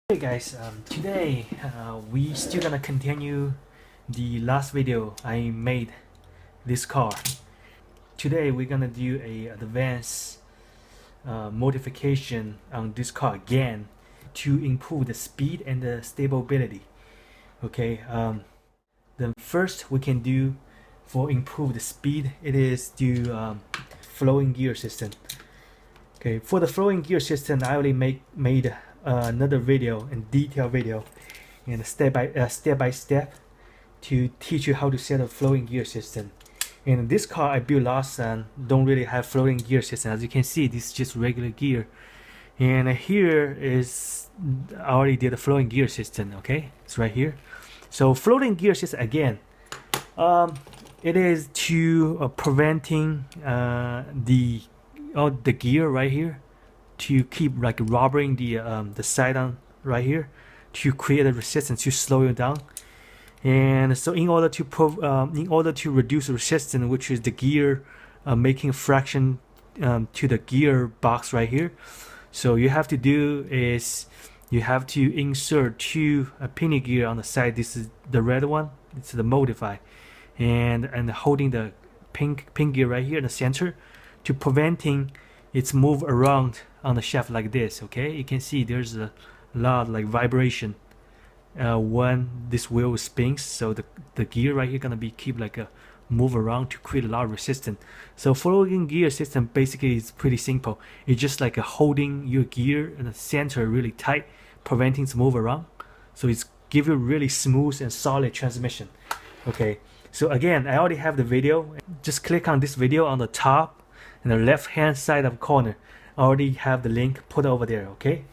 Hey guys, today we still gonna continue the last video I made this car. Today we're gonna do a advanced modification on this car again to improve the speed and the stability. Okay, the first we can do for improve the speed, it is do flowing gear system. Okay, for the flowing gear system, I already made another video and detailed video and step by step to teach you how to set a flowing gear system. And this car I built last time don't really have flowing gear system. As you can see, this is just regular gear. And here is I already did a flowing gear system. Okay, it's right here. So floating gear system again. It is to preventing the gear right here to keep like rubbering the side on right here to create a resistance to slow you down. And so in order to reduce resistance, which is the gear making fraction to the gear box right here, so you have to do is you have to insert two pinion gear on the side. This is the red one, it's the modify, and holding the pink gear right here in the center to preventing its move around on the shaft like this. Okay, you can see there's a lot like vibration when this wheel spins, so the gear right here gonna be keep like a move around to create a lot of resistance. So flowing gear system basically is pretty simple. It's just like a holding your gear in the center really tight, preventing its move around, so it's give you really smooth and solid transmission. Okay, so again, I already have the video. Just click on this video on the top in the left hand side of corner. I already have the link put over there. Okay,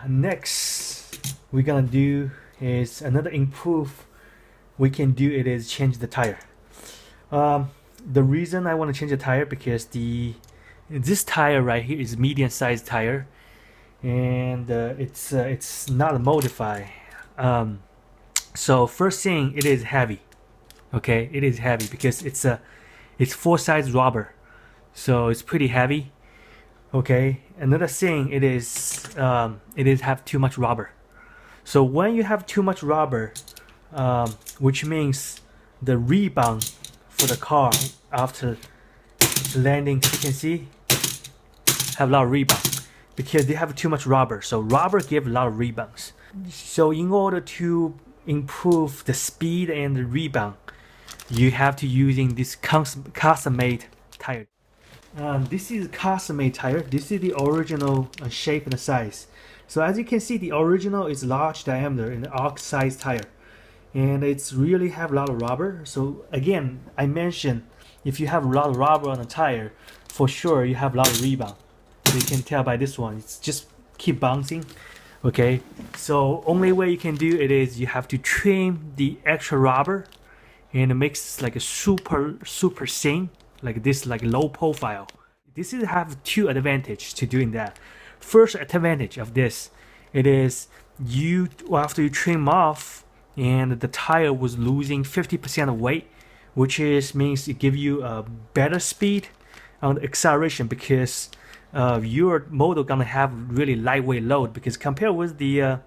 next we're gonna do is another improve we can do. It is change the tire. The reason I want to change the tire because this tire right here is medium sized tire, and it's not modified. So first thing, it is heavy. Okay, it is heavy because it's full size rubber, so it's pretty heavy. Okay, another thing, it is have too much rubber. So when you have too much rubber, which means the rebound for the car after landing, you can see have a lot of rebound because they have too much rubber. So rubber give a lot of rebounds. So in order to improve the speed and the rebound, you have to using this custom-made tire. This is custom-made tire. This is the original shape and size. So as you can see, the original is large diameter and arc size tire, and it's really have a lot of rubber. So again, I mentioned if you have a lot of rubber on the tire, for sure you have a lot of rebound. So you can tell by this one, it's just keep bouncing. Okay, so only way you can do it is you have to trim the extra rubber and it makes like a super thin like this, like low profile. This is have two advantages to doing that. First advantage of this, it is you after you trim off and the tire was losing 50% of weight, which is means it give you a better speed on the acceleration because your motor gonna have really lightweight load, because compared with the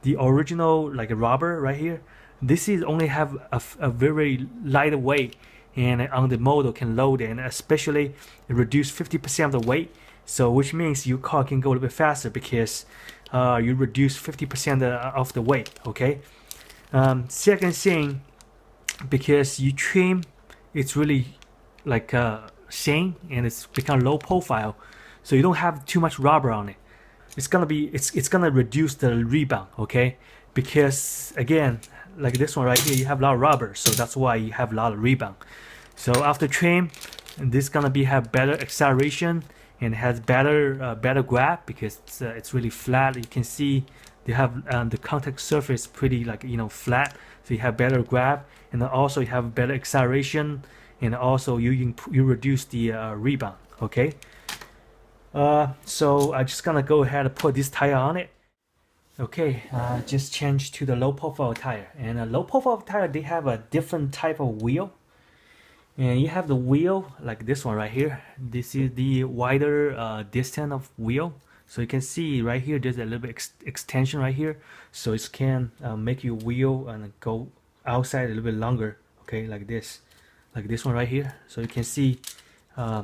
original like a rubber right here, this is only have a very light weight, and on the motor can load it, and especially it reduce 50% of the weight. So which means your car can go a little bit faster because you reduce 50% of the weight. Okay. Second thing, because you trim, it's really like thin and it's become low profile, so you don't have too much rubber on it. It's gonna reduce the rebound. Okay, because again, like this one right here, you have a lot of rubber, so that's why you have a lot of rebound. So after trim, this gonna have better acceleration and has better grab because it's really flat. You can see they have the contact surface pretty like flat, so you have better grab, and then also you have better acceleration, and also you reduce the rebound. Okay, so I'm just gonna go ahead and put this tire on it. Okay, just change to the low profile tire, and a low profile tire, they have a different type of wheel. And you have the wheel like this one right here. This is the wider distance of wheel. So you can see right here there's a little bit extension right here, so it can make your wheel and go outside a little bit longer, okay, like this one right here. So you can see uh,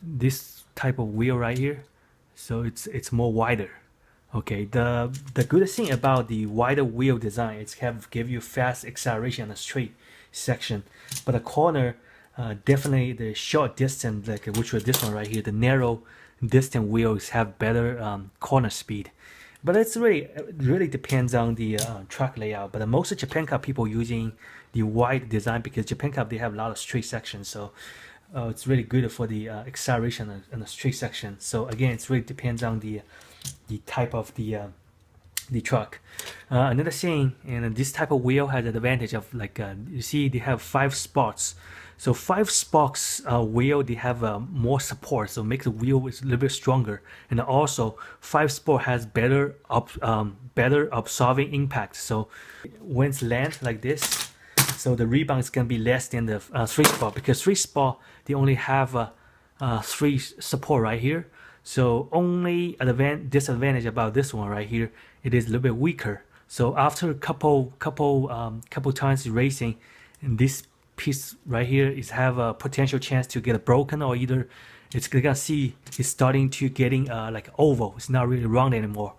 this type of wheel right here, so it's more wider. Okay, the good thing about the wider wheel design is give you fast acceleration on the straight section, but the corner definitely the short distance, like which was this one right here, the narrow distance wheels have better corner speed. But it's really depends on the track layout. But most of Japan Cup people using the wide design because Japan Cup they have a lot of straight sections, so it's really good for the acceleration and the straight section. So again, it really depends on the type of the truck. Another thing, and this type of wheel has an advantage of like you see they have 5 spots. So 5 spots wheel they have more support, so make the wheel is a little bit stronger, and also 5 spot has better absorbing impact. So when it's land like this, so the rebound is gonna be less than the 3 spot, because 3 spot they only have 3 support right here. So only disadvantage about this one right here, it is a little bit weaker. So after a couple times racing, and this piece right here is have a potential chance to get broken, or either it's gonna see it's starting to getting like oval. It's not really round anymore.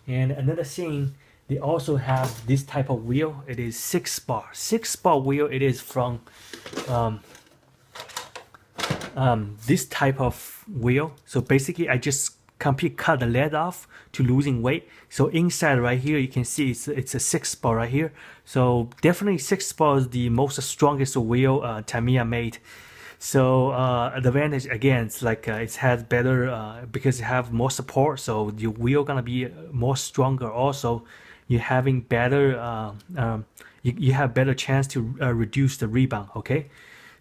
And another thing, they also have this type of wheel. It is 6-spot. 6-spot wheel. It is from this type of wheel. So basically I just completely cut the lead off to losing weight. So inside right here you can see it's a 6-spot right here. So definitely 6-spot is the most strongest wheel Tamiya made. So the advantage again, it's like it has better because you have more support, so your wheel gonna be more stronger. Also you're having better you have better chance to reduce the rebound. Okay,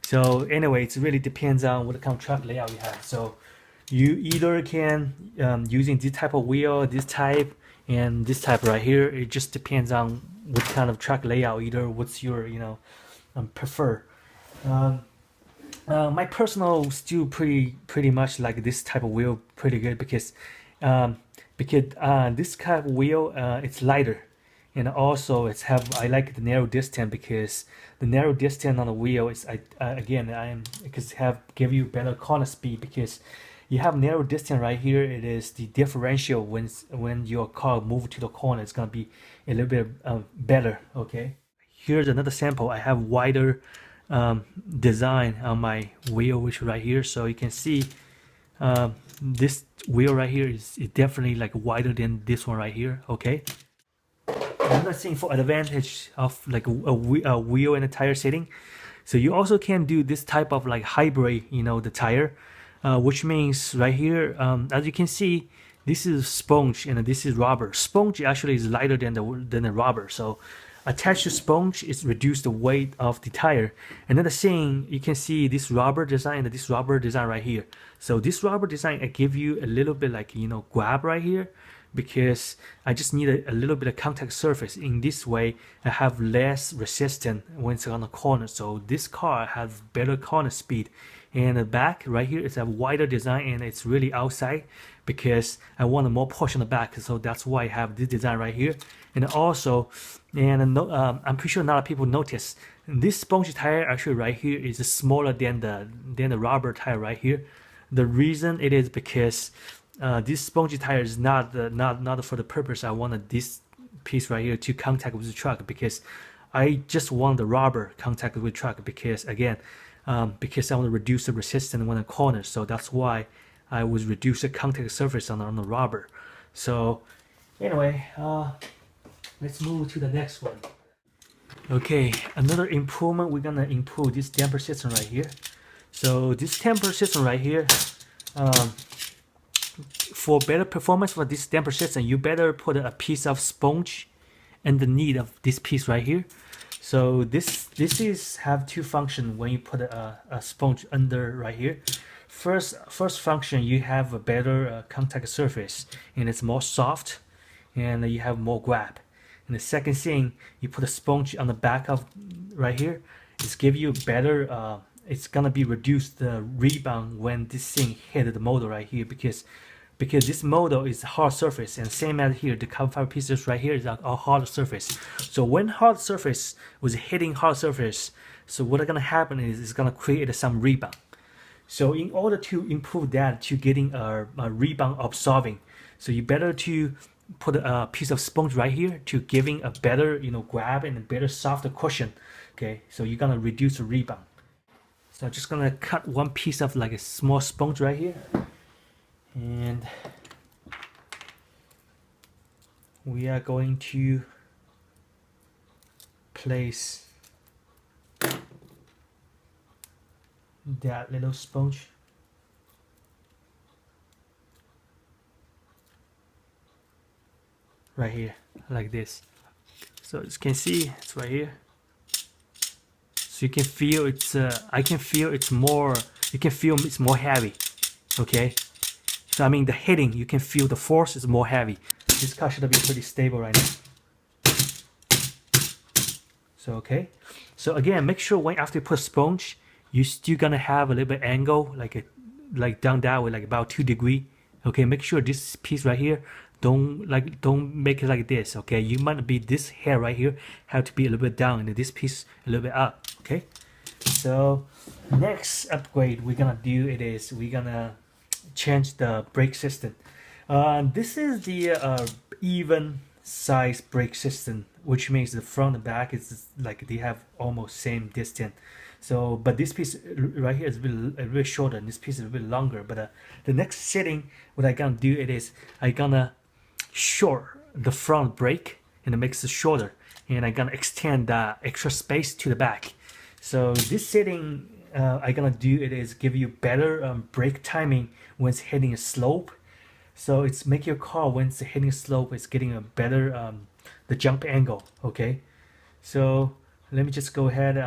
so anyway, it really depends on what kind of track layout you have. So you either can using this type of wheel, this type, and this type right here. It just depends on what kind of track layout, either what's your prefer. My personal still pretty much like this type of wheel pretty good because this type of wheel it's lighter, and also it's have I like the narrow distance because the narrow distance on the wheel is because have give you better corner speed, because you have narrow distance right here. It is the differential when your car move to the corner, it's gonna be a little bit better. Okay, here's another sample. I have wider design on my wheel, which right here, so you can see this wheel right here is definitely like wider than this one right here. Okay, another thing for advantage of like a wheel and a tire setting, so you also can do this type of like hybrid, the tire, which means right here, as you can see, this is sponge and this is rubber. Sponge actually is lighter than the rubber, so attached to sponge is reduce the weight of the tire. Another thing, you can see this rubber design and this rubber design right here. So this rubber design, I give you a little bit like grab right here, because I just need a little bit of contact surface. In this way, I have less resistance when it's on the corner. So this car has better corner speed. And the back right here is a wider design, and it's really outside because I want a more push on the back. So that's why I have this design right here. And also, I'm pretty sure a lot of people notice this sponge tire actually right here is smaller than the rubber tire right here. The reason it is because this spongy tire is not for the purpose I wanted this piece right here to contact with the truck, because I just want the rubber contact with the truck, because again, because I want to reduce the resistance when I corner. So that's why I was reduce the contact surface on the rubber. So anyway, let's move to the next one. Okay, another improvement, we're gonna improve this damper system right here. So this damper system right here, for better performance for this damper system, you better put a piece of sponge underneath of this piece right here. So this is have two functions when you put a sponge under right here. First function, you have a better contact surface, and it's more soft, and you have more grab. And the second thing, you put a sponge on the back of right here, it's give you better. It's gonna be reduced the rebound when this thing hit the motor right here, because because this model is hard surface, and same as here, the carbon fiber pieces right here is a hard surface. So when hard surface was hitting hard surface, so what's gonna happen is it's gonna create some rebound. So in order to improve that, to getting a rebound absorbing, so you better to put a piece of sponge right here to giving a better, grab and a better softer cushion. Okay, so you're gonna reduce the rebound. So I'm just gonna cut one piece of like a small sponge right here, and we are going to place that little sponge right here like this. So as you can see, it's right here. So you can feel it's I can feel it's more, you can feel it's more heavy. Okay, so I mean the hitting, you can feel the force is more heavy. This car should be pretty stable right now. So okay, so again, make sure when after you put sponge, you're still gonna have a little bit angle, like down that way, like about 2 degrees. Okay, make sure this piece right here don't make it like this. Okay, you might be this hair right here have to be a little bit down, and this piece a little bit up. Okay, so next upgrade we're gonna do we're gonna change the brake system. This is the even size brake system, which means the front and back is like they have almost same distance. So, but this piece right here is a bit shorter, and this piece is a bit longer. But the next setting, what I gonna do I gonna short the front brake, and it makes it shorter, and I gonna extend the extra space to the back. So this setting I gonna do give you better brake timing when it's hitting a slope. So it's make your car when it's hitting a slope, it's getting a better the jump angle. Okay, so let me just go ahead.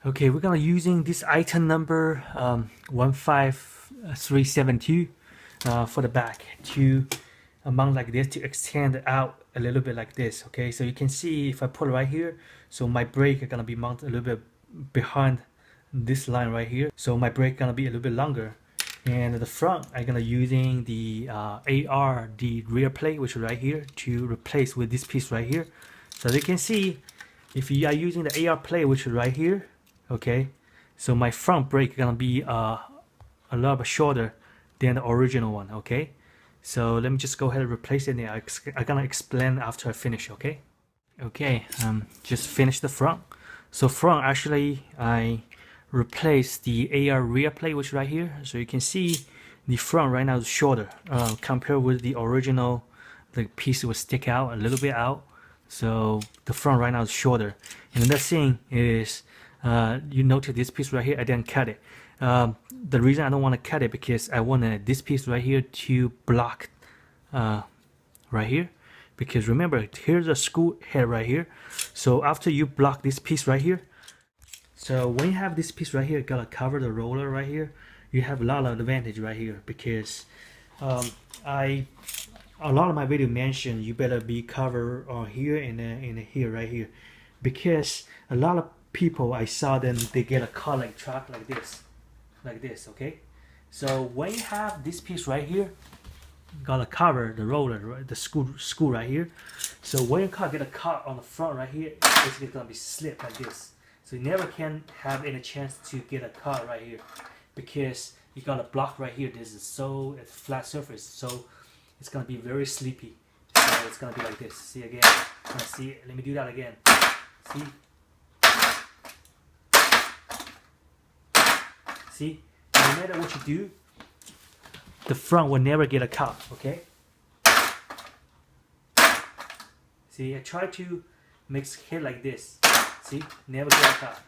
Okay, we're gonna using this item number 15372 for the back to mount like this, to extend out a little bit like this. Okay, so you can see if I put it right here, so my brake are gonna be mounted a little bit behind this line right here, so my brake gonna be a little bit longer. And at the front, I'm gonna using the AR, the rear plate, which is right here, to replace with this piece right here. So as you can see, if you are using the AR plate, which is right here, okay, so my front brake is gonna be a lot bit shorter than the original one. Okay, so let me just go ahead and replace it, and I'm gonna explain after I finish. Okay, just finish the front. So front, actually I replace the AR rear plate, which is right here. So you can see the front right now is shorter compared with the original. The piece will stick out a little bit out, so the front right now is shorter. And another thing is you notice this piece right here, I didn't cut it. The reason I don't want to cut it, because I want this piece right here to block right here, because remember, here's a screw head right here. So after you block this piece right here, so when you have this piece right here, gotta cover the roller right here, you have a lot of advantage right here, because a lot of my video mentioned you better be covered on here and here right here, because a lot of people I saw them, they get a car like truck like this. Okay, so when you have this piece right here, gotta cover the roller, right, the screw right here. So when your car get a cut on the front right here, it's basically gonna be slipped like this. So you never can have any chance to get a cut right here, because you got a block right here. This is so it's flat surface, so it's gonna be very sleepy. So it's gonna be like this. See again? See? Let me do that again. See? See? No matter what you do, the front will never get a cut. Okay? See? I try to make it hit like this. See? Never get a cut.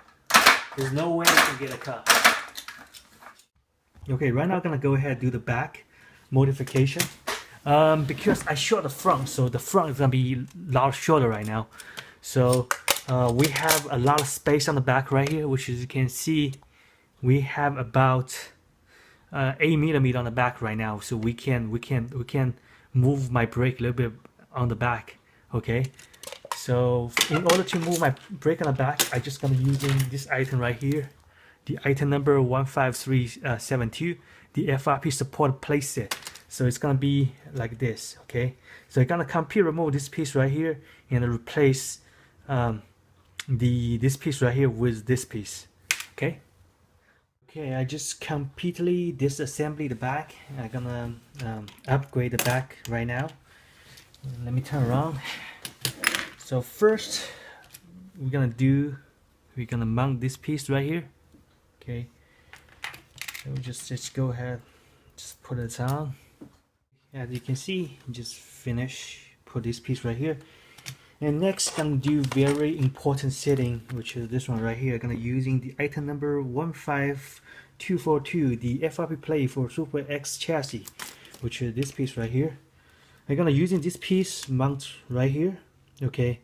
There's no way you can get a cut. Okay, right now I'm gonna go ahead and do the back modification. Because I short the front, so the front is gonna be a lot shorter right now. So we have a lot of space on the back right here, which as you can see, we have about 8mm on the back right now. So we can move my brake a little bit on the back. Okay. So in order to move my brake on the back, I just gonna using this item right here the item number 15372, the FRP support playset. So it's gonna be like this, okay? So you're gonna completely remove this piece right here and replace this piece right here with this piece, okay? Okay, I just completely disassembly the back. I'm gonna upgrade the back right now. Let me turn around. So first, we're gonna mount this piece right here. Okay. So we just go ahead, just put it on. As you can see, just put this piece right here. And next, gonna do very important setting, which is this one right here. Gonna using the item number 15242, the FRP plate for Super X chassis, which is this piece right here. I'm gonna using this piece mount right here. Okay.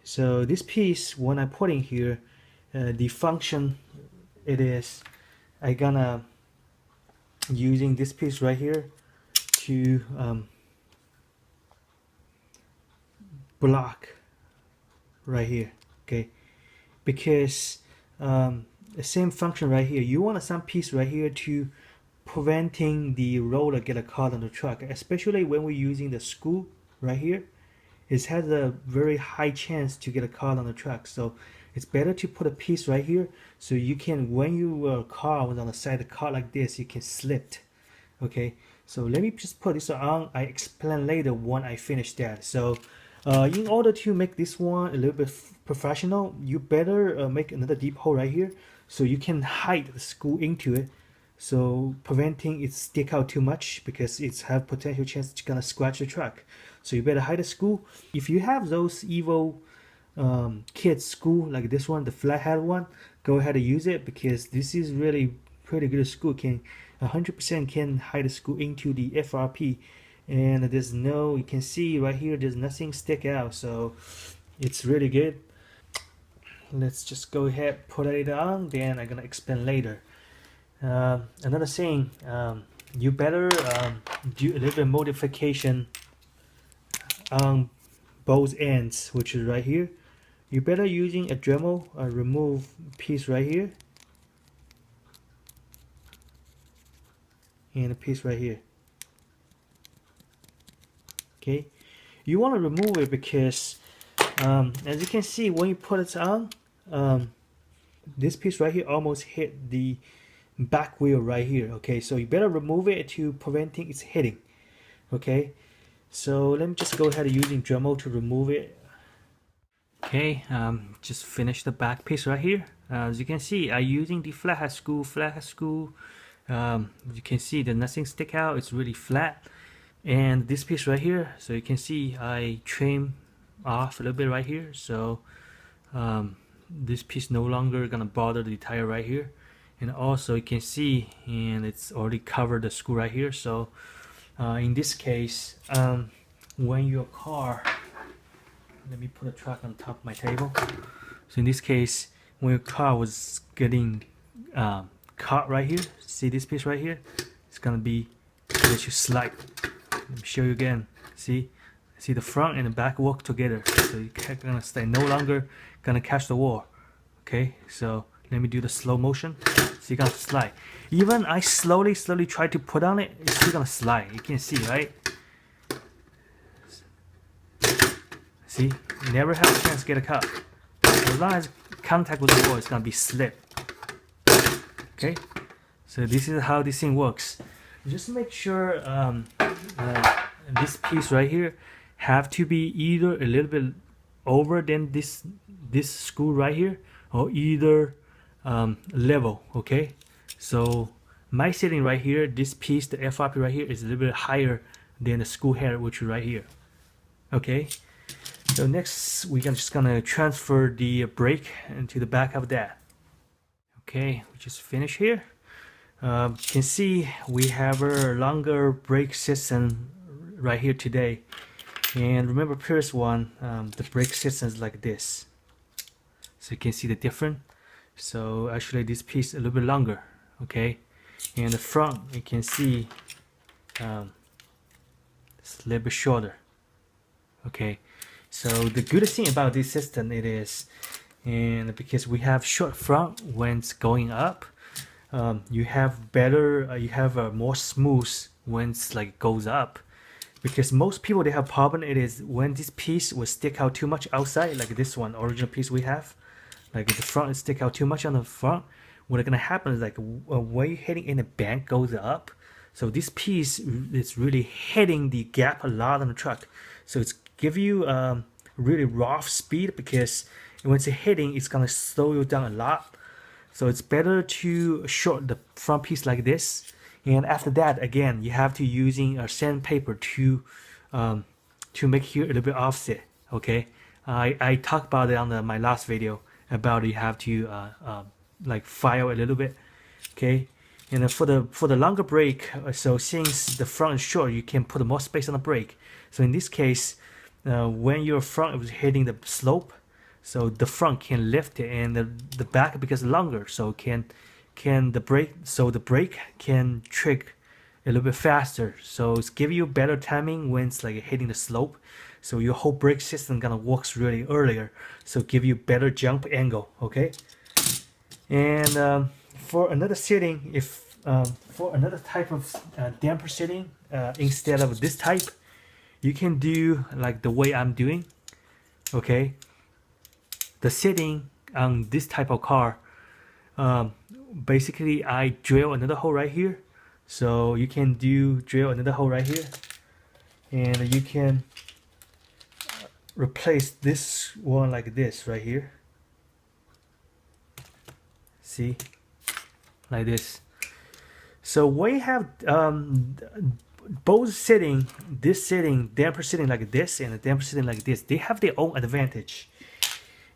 So this piece, when I put in here, the function it is, I gonna using this piece right here to block right here, okay? Because the same function right here, you want some piece right here to preventing the roller get caught on the truck, especially when we're using the screw right here. It has a very high chance to get caught on the truck, so it's better to put a piece right here so you can, when your car was on the side of the car like this, you can slip. Okay, so let me just put this on. I explain later when I finish that. So in order to make this one a little bit professional, you better make another deep hole right here so you can hide the screw into it, so preventing it stick out too much, because it's have potential chance to gonna scratch the truck. So you better hide the screw. If you have those evil kid screw like this one, the flathead one, go ahead and use it, because this is really pretty good screw. Can 100% can hide the screw into the FRP, and there's no, you can see right here, there's nothing stick out, so it's really good. Let's just go ahead, put it on, then I'm gonna explain later. Another thing, you better do a little bit modification on both ends, which is right here. You better using a Dremel remove piece right here and a piece right here. Okay, you want to remove it because as you can see, when you put it on, this piece right here almost hit the back wheel right here. Okay, so you better remove it to preventing its hitting. Okay, so let me just go ahead and using Dremel to remove it. Okay, just finish the back piece right here. As you can see, I'm using the flathead screw. You can see that nothing stick out, it's really flat. And this piece right here, so you can see I trim off a little bit right here, so this piece no longer gonna bother the tire right here. And also you can see, and it's already covered the screw right here. So in this case, when your car, let me put a truck on top of my table. So in this case, when your car was getting caught right here, see this piece right here, it's gonna be, let you slide. Let me show you again. See the front and the back work together, so you're gonna stay no longer gonna catch the wall. Okay, so let me do the slow motion. So you're gonna slide. Even I slowly try to put on it, it's still gonna slide. You can see, right? See, you never have a chance to get a cut. As long as contact with the wall, it's gonna be slip. Okay, so this is how this thing works. Just make sure this piece right here have to be either a little bit over than this screw right here, or either level. Okay, so my setting right here, this piece, the FRP right here, is a little bit higher than the screw head, which is right here. Okay, so next we're just gonna transfer the brake into the back of that. Okay, we just finished here. You can see we have a longer brake system right here today, and remember previous one, the brake system is like this, so you can see the difference. So actually this piece a little bit longer. Okay, and the front you can see it's a little bit shorter. Okay, so the good thing about this system, it is and because we have short front when it's going up, you have better, you have a more smooth when it's like goes up. Because most people, they have problem, it is when this piece will stick out too much outside, like this one original piece we have, like the front stick out too much on the front. What's gonna happen is like when you're hitting in the bank goes up, so this piece is really hitting the gap a lot on the truck, so it's give you really rough speed, because when it's hitting, it's gonna slow you down a lot. So it's better to short the front piece like this, and after that, again, you have to using a sandpaper to make here a little bit offset. Okay, I talked about it on my last video about you have to like file a little bit. Okay, and then for the longer brake, so since the front is short, you can put more space on the brake. So in this case, when your front is hitting the slope, so the front can lift it, and the back, because longer, so can the brake, so the brake can trick a little bit faster, so it's give you better timing when it's like hitting the slope. So your whole brake system gonna works really earlier, so give you better jump angle. Okay, and for another setting, if for another type of damper setting, instead of this type, you can do like the way I'm doing. Okay, the setting on this type of car, basically I drill another hole right here, so you can drill another hole right here, and you can replace this one like this right here. See, like this. So we have both setting, this setting, damper setting like this, and a damper setting like this, they have their own advantage.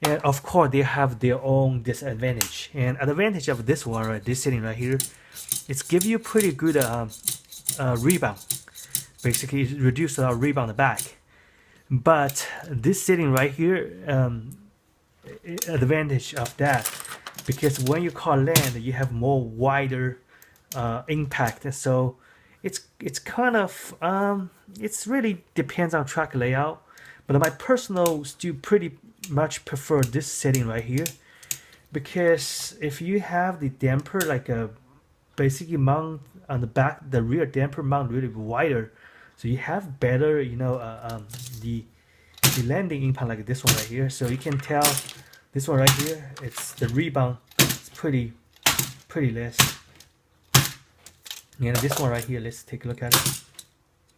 And of course, they have their own disadvantage. And advantage of this one, right, this setting right here, it's give you pretty good rebound. Basically, it reduces our rebound back. But this setting right here, advantage of that, because when you car land, you have more wider impact. And so it's kind of it's really depends on track layout. But my personal still pretty much prefer this setting right here, because if you have the damper like a basically mount on the back, the rear damper mount really wider, so you have better, you know, the landing impact like this one right here. So you can tell this one right here, it's the rebound, it's pretty less. And this one right here, let's take a look at it.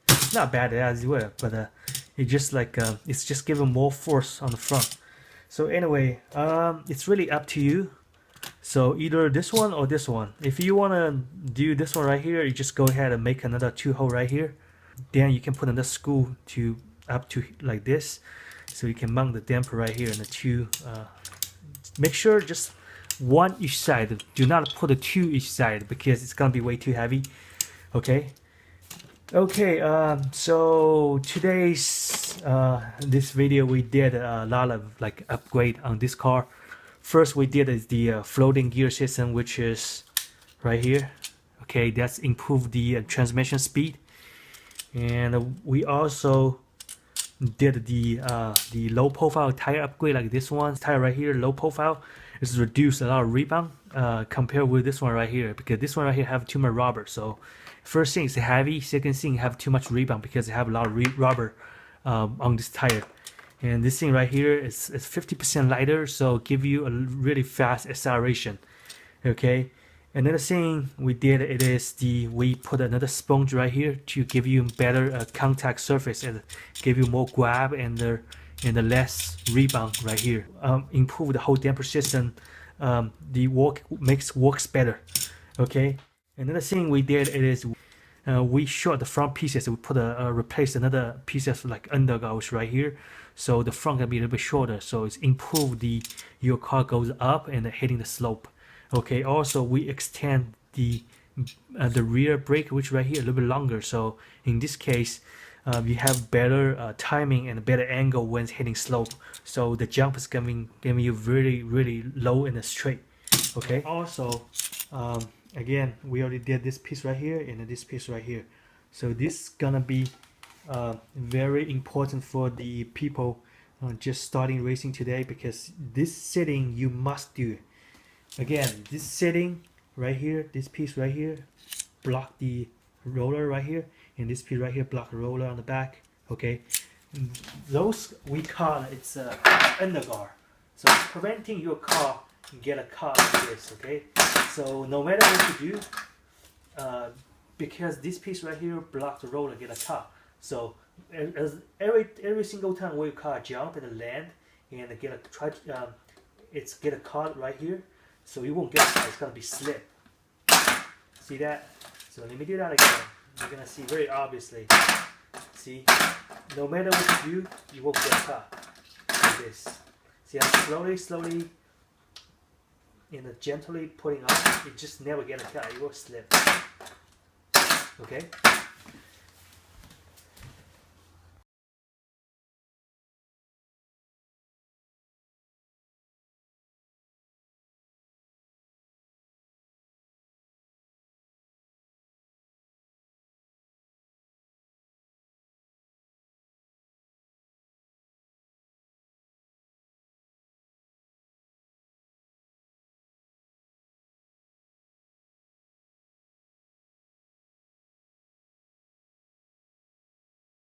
It's not bad as well, but it just like it's just giving more force on the front. So anyway, it's really up to you. So either this one or this one. If you want to do this one right here, you just go ahead and make another 2-hole right here. Then you can put another screw to up to like this, so you can mount the damper right here, and the two. Make sure just one each side. Do not put the two each side, because it's gonna be way too heavy. Okay. Okay, so today's this video we did a lot of like upgrade on this car. First we did is the floating gear system, which is right here. Okay, that's improved the transmission speed, and we also did the low profile tire upgrade, like this one tire right here, low profile. It's reduced a lot of rebound compared with this one right here, because this one right here have too much rubber. So first thing, it's heavy. Second thing, have too much rebound because they have a lot of rubber on this tire. And this thing right here is 50% lighter, so give you a really fast acceleration. Okay. Another thing we did, it is we put another sponge right here to give you better contact surface and give you more grab and the less rebound right here. Improve the whole damper system. The works better. Okay. Another thing we did, it is we short the front pieces. We put replace another pieces like undergouge right here, so the front can be a little bit shorter. So it's improved your car goes up and hitting the slope. Okay. Also, we extend the rear brake, which right here a little bit longer. So in this case, you have better timing and a better angle when hitting slope. So the jump is giving you really low and straight. Okay. Also, again, we already did this piece right here and this piece right here. So this is gonna be very important for the people just starting racing today, because this setting you must do. Again, this setting right here, this piece right here, block the roller right here, and this piece right here block the roller on the back. Okay, those we call it's a underguard, so it's preventing your car get a car like this. Okay, so no matter what you do, because this piece right here block the roller get a car. So as every single time where your car jump and land and get a it's get a car right here, so you won't get a car. It's gonna be slip. See that? So let me do that again. You're gonna see very obviously. See, no matter what you do, you won't get caught like this. See, I'm slowly, and gently putting up. It just never get a cut. It will slip. Okay.